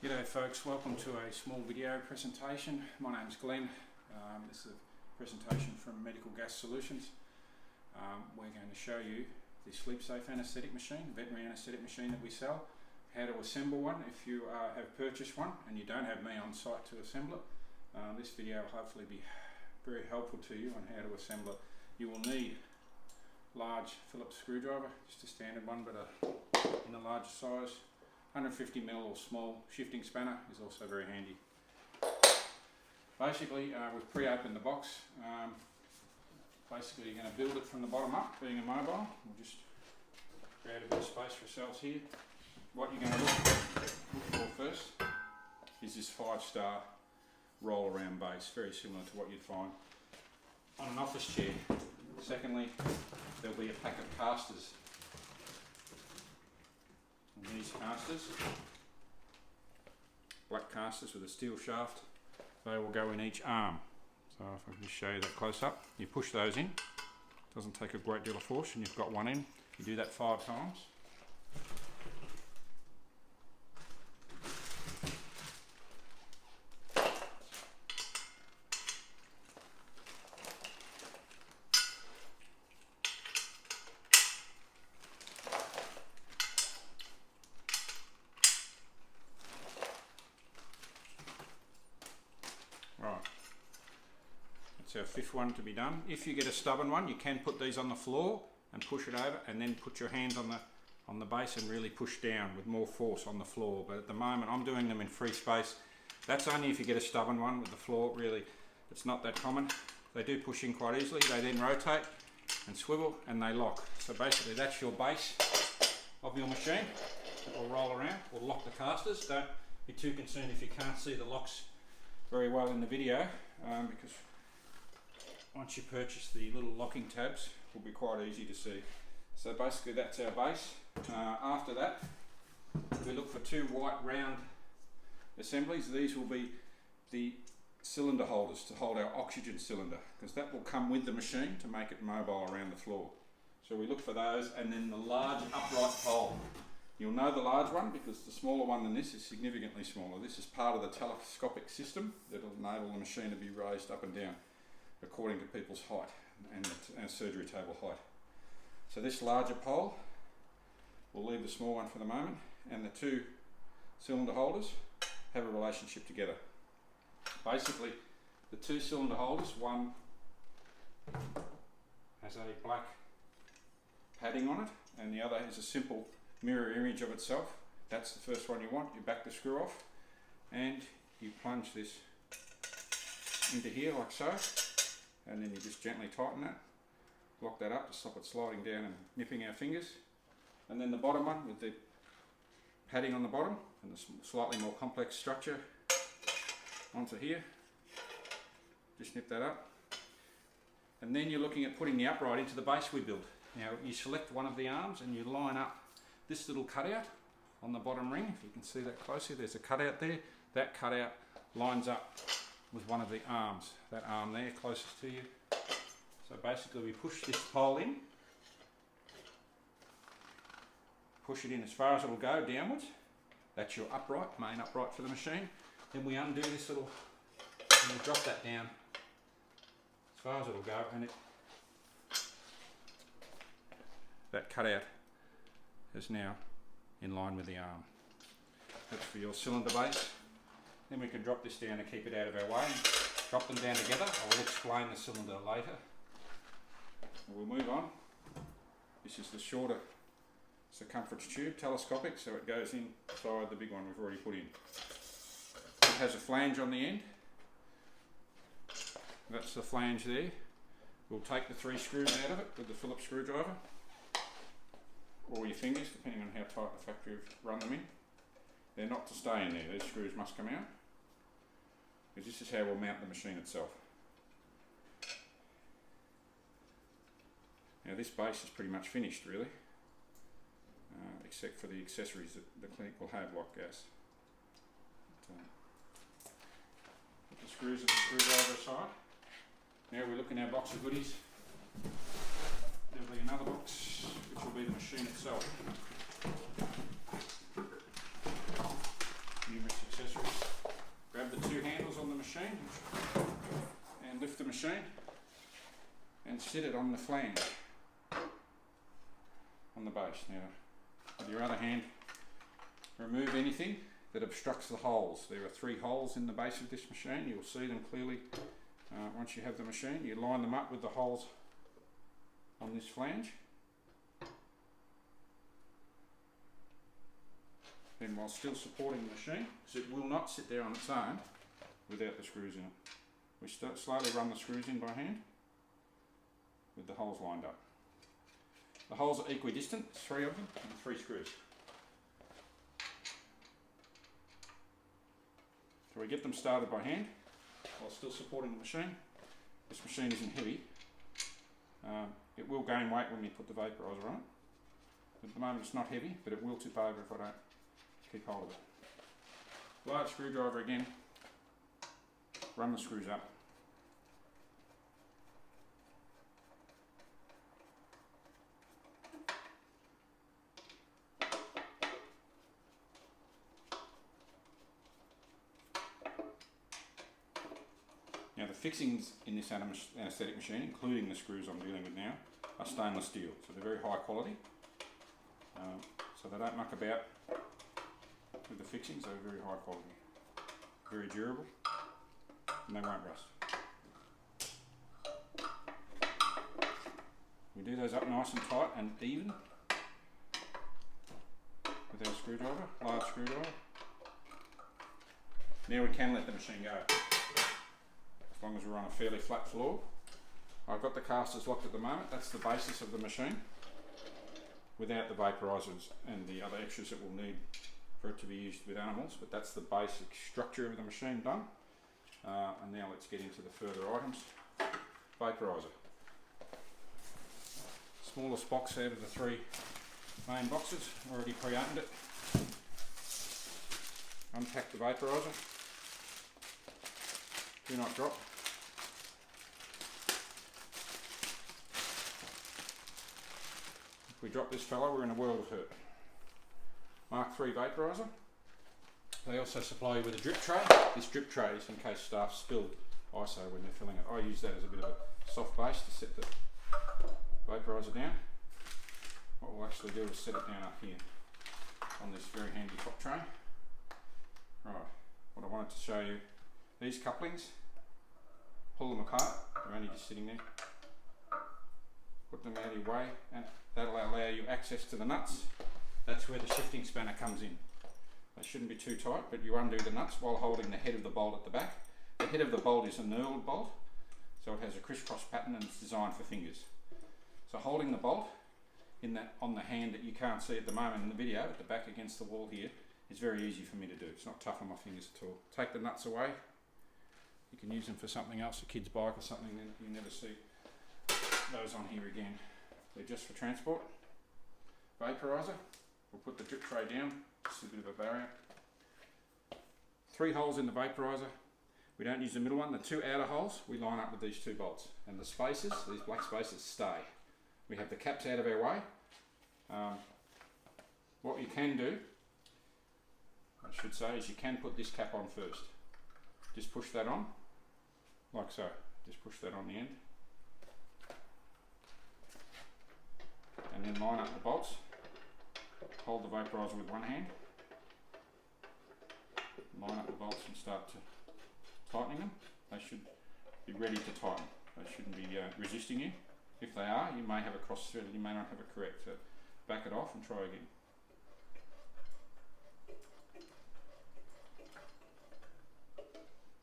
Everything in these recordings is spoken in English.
G'day folks, welcome to a small video presentation. My name's Glenn. This is a presentation from Medical Gas Solutions. We're going to show you the Sleepsafe anaesthetic machine, veterinary anaesthetic machine that we sell, how to assemble one if you have purchased one and you don't have me on site to assemble it. This video will hopefully be very helpful to you on how to assemble it. You will need large Phillips screwdriver, just a standard one but in a larger size. 150mm or small shifting spanner is also very handy. Basically, we've pre-opened the box. Basically, you're going to build it from the bottom up, being a mobile. We'll just create a bit of space for ourselves here. What you're going to look for first is this 5-star roll-around base, very similar to what you'd find on an office chair. Secondly, there'll be a pack of casters. And these casters, black casters with a steel shaft, they will go in each arm. So if I can just show you that close up, you push those in, doesn't take a great deal of force, and you've got one in. You do that 5 times. Right, that's our 5th one to be done. If you get a stubborn one, you can put these on the floor and push it over, and then put your hands on the base and really push down with more force on the floor. But at the moment, I'm doing them in free space. That's only if you get a stubborn one with the floor. Really, it's not that common. They do push in quite easily. They then rotate and swivel, and they lock. So basically, that's your base of your machine. It will roll around or lock the casters. Don't be too concerned if you can't see the locks very well in the video, because once you purchase the little locking tabs, it will be quite easy to see. So basically that's our base. After that, we look for 2 white round assemblies. These will be the cylinder holders to hold our oxygen cylinder, because that will come with the machine to make it mobile around the floor. So we look for those, and then the large upright pole. You'll know the large one because the smaller one than this is significantly smaller. This is part of the telescopic system that will enable the machine to be raised up and down according to people's height and surgery table height. So this larger pole, we'll leave the small one for the moment, and the 2 cylinder holders have a relationship together. Basically, the 2 cylinder holders, one has a black padding on it and the other is a simple mirror image of itself. That's the first one you want. You back the screw off and you plunge this into here like so, and then you just gently tighten that, lock that up to stop it sliding down and nipping our fingers. And then the bottom one with the padding on the bottom and the slightly more complex structure onto here, just nip that up. And then you're looking at putting the upright into the base we built. Now you select one of the arms and you line up this little cutout on the bottom ring. If you can see that closely, there's a cutout there. That cutout lines up with one of the arms, that arm there closest to you. So basically we push this pole in, push it in as far as it will go downwards. That's your upright, main upright for the machine. Then we undo this little, and we drop that down as far as it will go, and that cutout is now in line with the arm. That's for your cylinder base. Then we can drop this down to keep it out of our way. Drop them down together. I will explain the cylinder later. We'll move on. This is the shorter circumference tube, telescopic, so it goes inside the big one we've already put in. It has a flange on the end. That's the flange there. We'll take the 3 screws out of it with the Phillips screwdriver, or your fingers, depending on how tight the factory have run them in. They're not to stay in there, these screws must come out, because this is how we'll mount the machine itself. Now this base is pretty much finished really, except for the accessories that the clinic will have, like gas. Put the screws and the screwdriver aside. Now we look in our box of goodies. There'll be another box, which will be the machine itself. Numerous machine and sit it on the flange, on the base. Now, with your other hand, remove anything that obstructs the holes. There are 3 holes in the base of this machine. You'll see them clearly once you have the machine. You line them up with the holes on this flange. Then while still supporting the machine, because it will not sit there on its own without the screws in it. We slowly run the screws in by hand with the holes lined up. The holes are equidistant, 3 of them, and 3 screws. So we get them started by hand while still supporting the machine. This machine isn't heavy. It will gain weight when we put the vaporizer on it. At the moment it's not heavy, but it will tip over if I don't keep hold of it. Large screwdriver again, run the screws up. Now the fixings in this anaesthetic machine, including the screws I'm dealing with now, are stainless steel, so they're very high quality. So they don't muck about with the fixings, they're very high quality, very durable, and they won't rust. We do those up nice and tight and even with our screwdriver, large screwdriver. Now we can let the machine go, as long as we're on a fairly flat floor. I've got the casters locked at the moment. That's the basis of the machine, without the vaporizers and the other extras that we'll need for it to be used with animals, but that's the basic structure of the machine done. And now let's get into the further items. Vaporizer. Smallest box out of the 3 main boxes, already pre-opened it. Unpack the vaporizer. Do not drop. If we drop this fella, we're in a world of hurt. Mark III vaporizer. They also supply you with a drip tray. This drip tray is in case staff spill ISO when they're filling it. I use that as a bit of a soft base to set the vaporizer down. What we'll actually do is set it down up here on this very handy top tray. Right, what I wanted to show you, these couplings, pull them apart, they're only just sitting there. Put them out of your way, and that'll allow you access to the nuts. That's where the shifting spanner comes in. They shouldn't be too tight, but you undo the nuts while holding the head of the bolt at the back. The head of the bolt is a knurled bolt, so it has a crisscross pattern and it's designed for fingers. So holding the bolt on the hand that you can't see at the moment in the video, at the back against the wall here, is very easy for me to do. It's not tough on my fingers at all. Take the nuts away. You can use them for something else, a kid's bike or something, then you never see those on here again. They're just for transport. Vaporizer. We'll put the drip tray down, just a bit of a barrier. 3 holes in the vaporizer. We don't use the middle one. The 2 outer holes we line up with these 2 bolts, and the spaces, these black spaces, stay. We have the caps out of our way. What you can do, I should say, is you can put this cap on first. Just push that on, like so. Just push that on the end. And then line up the bolts. Hold the vaporizer with one hand. Line up the bolts and start to tightening them. They should be ready to tighten. They shouldn't be resisting you. If they are, you may have a cross thread and you may not have it correct. So back it off and try again.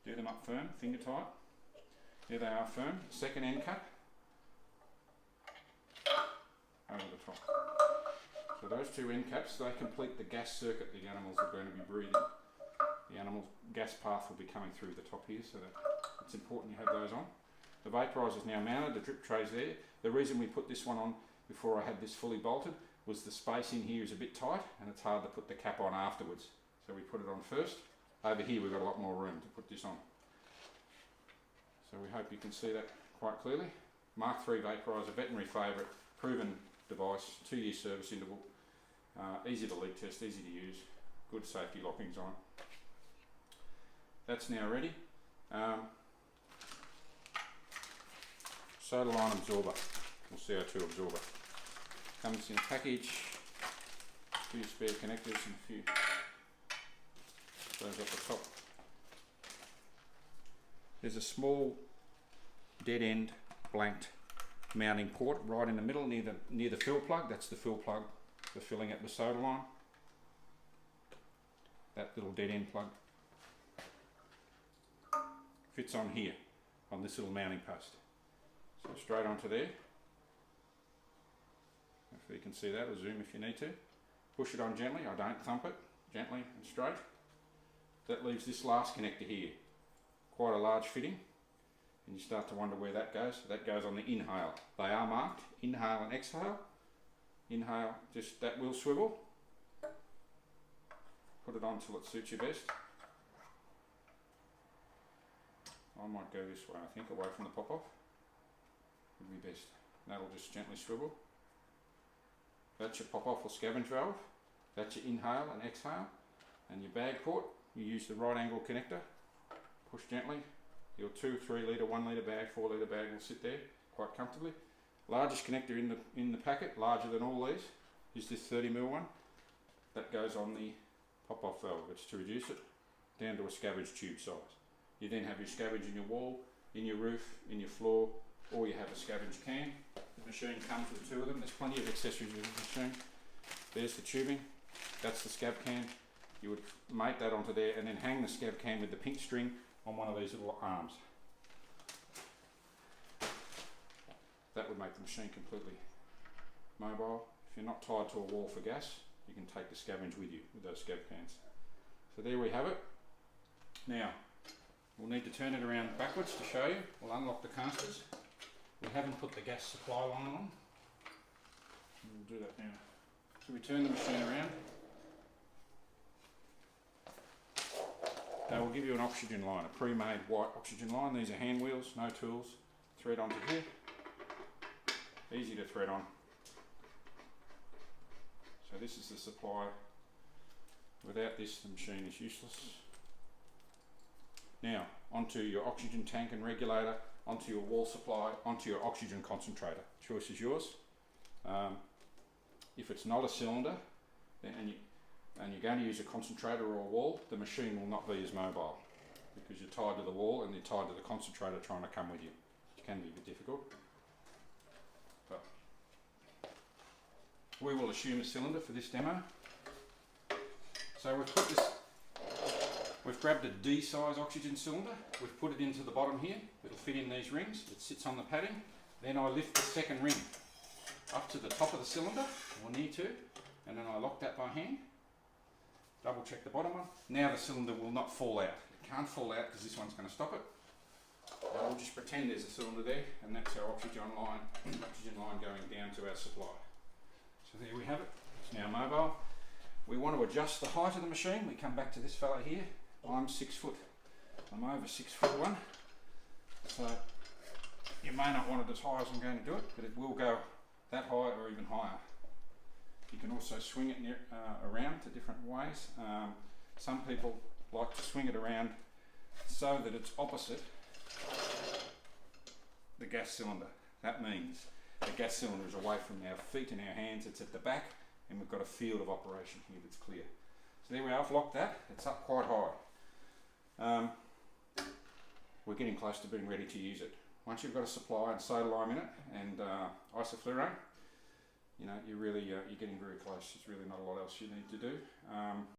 Do them up firm, finger tight. There they are firm. Second end cap. Over the top. So those 2 end caps, they complete the gas circuit the animals are going to be breathing. The animal's gas path will be coming through the top here, so that it's important you have those on. The vaporizer is now mounted, the drip tray's there. The reason we put this one on before I had this fully bolted was the space in here is a bit tight and it's hard to put the cap on afterwards. So we put it on first. Over here we've got a lot more room to put this on. So we hope you can see that quite clearly. Mark III vaporizer, veterinary favourite, proven device, 2-year service interval, easy to leak test, easy to use, good safety lockings on it. soda line absorber, or CO2 absorber. Comes in a package, a few spare connectors and a few those up the top. There's a small dead end blanked mounting port right in the middle near the fill plug. That's the fill plug for filling it with soda lime. That little dead end plug fits on here, on this little mounting post. So straight onto there. Hopefully you can see that, or zoom if you need to. Push it on gently, I don't thump it, gently and straight. That leaves this last connector here, quite a large fitting, and you start to wonder where that goes. That goes on the inhale. They are marked, inhale and exhale. Inhale, just that will swivel. Put it on till it suits you best. I might go this way, I think, away from the pop-off. Would be best. That'll just gently swivel. That's your pop-off or scavenge valve. That's your inhale and exhale. And your bag port, you use the right angle connector. Push gently. Your 2, 3 litre, 1 litre bag, 4 litre bag will sit there quite comfortably. Largest connector in the packet, larger than all these, is this 30mm one. That goes on the pop-off valve. It's to reduce it down to a scavenge tube size. You then have your scavenge in your wall, in your roof, in your floor, or you have a scavenge can. The machine comes with 2 of them. There's plenty of accessories with the machine. There's the tubing. That's the scab can. You would mate that onto there and then hang the scab can with the pink string on one of these little arms. That would make the machine completely mobile. If you're not tied to a wall for gas, you can take the scavenge with you with those scab cans. So there we have it. Now, we'll need to turn it around backwards to show you. We'll unlock the canisters. We haven't put the gas supply line on. We'll do that now. So we turn the machine around. They will give you an oxygen line, a pre-made white oxygen line. These are hand wheels, no tools. Thread onto here. Easy to thread on. So this is the supply. Without this, the machine is useless. Now, onto your oxygen tank and regulator, onto your wall supply, onto your oxygen concentrator. Choice is yours. If it's not a cylinder, and you're going to use a concentrator or a wall, the machine will not be as mobile because you're tied to the wall and you're tied to the concentrator trying to come with you, which can be a bit difficult. But we will assume a cylinder for this demo. So we've grabbed a D size oxygen cylinder, we've put it into the bottom here, it'll fit in these rings, it sits on the padding. Then I lift the second ring up to the top of the cylinder, or near to, and then I lock that by hand. Double check the bottom one. Now the cylinder will not fall out. It can't fall out because this one's going to stop it. And we'll just pretend there's a cylinder there, and that's our oxygen line going down to our supply. So there we have it. It's now mobile. We want to adjust the height of the machine. We come back to this fellow here. I'm 6 foot. I'm over 6'1". So you may not want it as high as I'm going to do it, but it will go that high or even higher. You can also swing it around to different ways. Some people like to swing it around so that it's opposite the gas cylinder. That means the gas cylinder is away from our feet and our hands, it's at the back, and we've got a field of operation here that's clear. So there we are, I've locked that, it's up quite high. We're getting close to being ready to use it. Once you've got a supply and soda lime in it and isoflurane, you know, you're getting very close. There's really not a lot else you need to do.